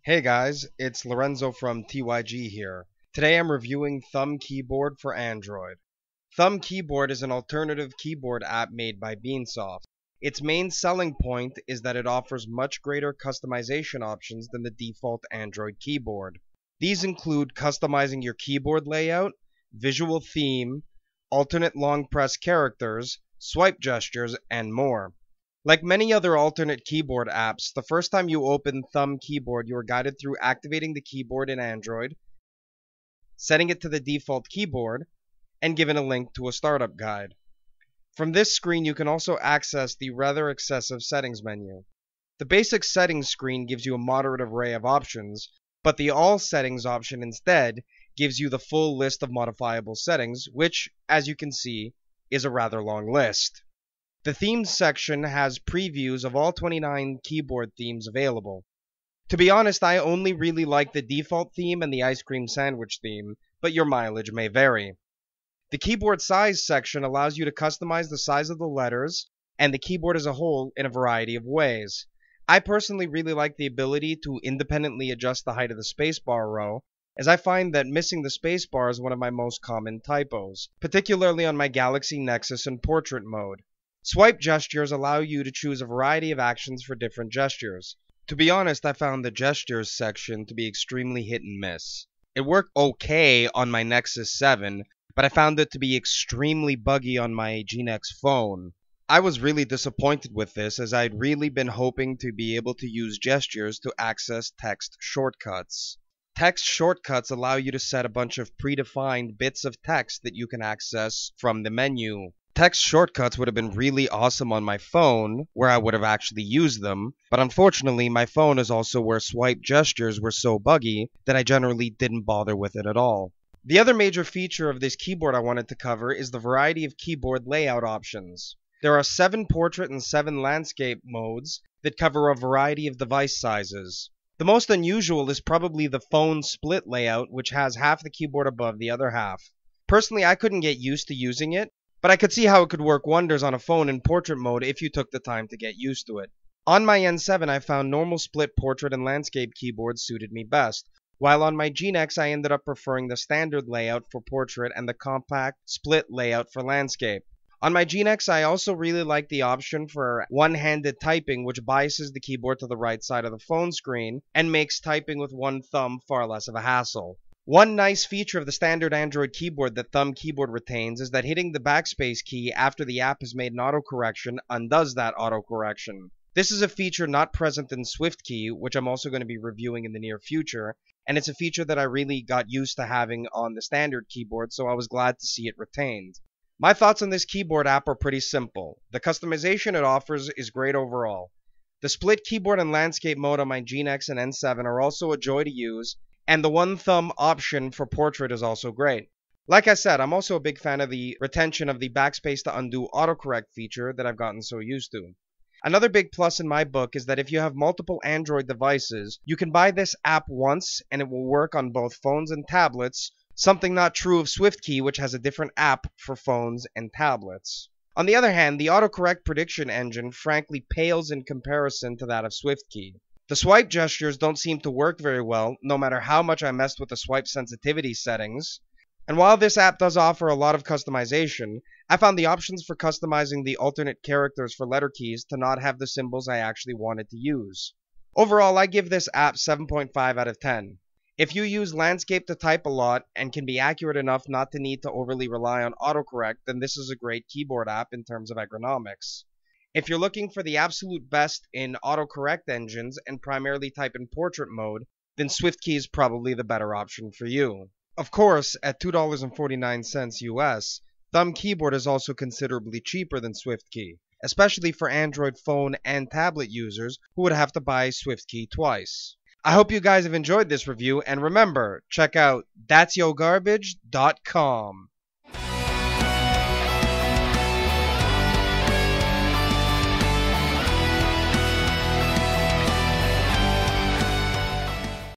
Hey guys, it's Lorenzo from TYG here. Today I'm reviewing Thumb Keyboard for Android. Thumb Keyboard is an alternative keyboard app made by Beansoft. Its main selling point is that it offers much greater customization options than the default Android keyboard. These include customizing your keyboard layout, visual theme, alternate long press characters, swipe gestures, and more. Like many other alternate keyboard apps, the first time you open Thumb Keyboard, you are guided through activating the keyboard in Android, setting it to the default keyboard, and given a link to a startup guide. From this screen, you can also access the rather excessive settings menu. The basic settings screen gives you a moderate array of options, but the All Settings option instead gives you the full list of modifiable settings, which, as you can see, is a rather long list. The themes section has previews of all 29 keyboard themes available. To be honest, I only really like the default theme and the ice cream sandwich theme, but your mileage may vary. The keyboard size section allows you to customize the size of the letters and the keyboard as a whole in a variety of ways. I personally really like the ability to independently adjust the height of the spacebar row, as I find that missing the spacebar is one of my most common typos, particularly on my Galaxy Nexus in portrait mode. Swipe gestures allow you to choose a variety of actions for different gestures. To be honest, I found the gestures section to be extremely hit and miss. It worked okay on my Nexus 7, but I found it to be extremely buggy on my G-Nex phone. I was really disappointed with this, as I'd really been hoping to be able to use gestures to access text shortcuts. Text shortcuts allow you to set a bunch of predefined bits of text that you can access from the menu. Text shortcuts would have been really awesome on my phone, where I would have actually used them, but unfortunately my phone is also where swipe gestures were so buggy that I generally didn't bother with it at all. The other major feature of this keyboard I wanted to cover is the variety of keyboard layout options. There are 7 portrait and 7 landscape modes that cover a variety of device sizes. The most unusual is probably the phone split layout, which has half the keyboard above the other half. Personally, I couldn't get used to using it, but I could see how it could work wonders on a phone in portrait mode if you took the time to get used to it. On my N7, I found normal split portrait and landscape keyboards suited me best, while on my G-Nex I ended up preferring the standard layout for portrait and the compact split layout for landscape. On my G-Nex, I also really like the option for one-handed typing, which biases the keyboard to the right side of the phone screen and makes typing with one thumb far less of a hassle. One nice feature of the standard Android keyboard that Thumb Keyboard retains is that hitting the backspace key after the app has made an autocorrection undoes that autocorrection. This is a feature not present in SwiftKey, which I'm also going to be reviewing in the near future, and it's a feature that I really got used to having on the standard keyboard, so I was glad to see it retained. My thoughts on this keyboard app are pretty simple. The customization it offers is great overall. The split keyboard and landscape mode on my G-Nex and N7 are also a joy to use, and the one thumb option for portrait is also great. Like I said, I'm also a big fan of the retention of the backspace to undo autocorrect feature that I've gotten so used to. Another big plus in my book is that if you have multiple Android devices, you can buy this app once and it will work on both phones and tablets, something not true of SwiftKey, which has a different app for phones and tablets. On the other hand, the autocorrect prediction engine frankly pales in comparison to that of SwiftKey. The swipe gestures don't seem to work very well, no matter how much I messed with the swipe sensitivity settings. And while this app does offer a lot of customization, I found the options for customizing the alternate characters for letter keys to not have the symbols I actually wanted to use. Overall, I give this app 7.5 out of 10. If you use landscape to type a lot and can be accurate enough not to need to overly rely on autocorrect, then this is a great keyboard app in terms of ergonomics. If you're looking for the absolute best in autocorrect engines and primarily type in portrait mode, then SwiftKey is probably the better option for you. Of course, at $2.49 US, Thumb Keyboard is also considerably cheaper than SwiftKey, especially for Android phone and tablet users who would have to buy SwiftKey twice. I hope you guys have enjoyed this review, and remember, check out that'syogarbage.com.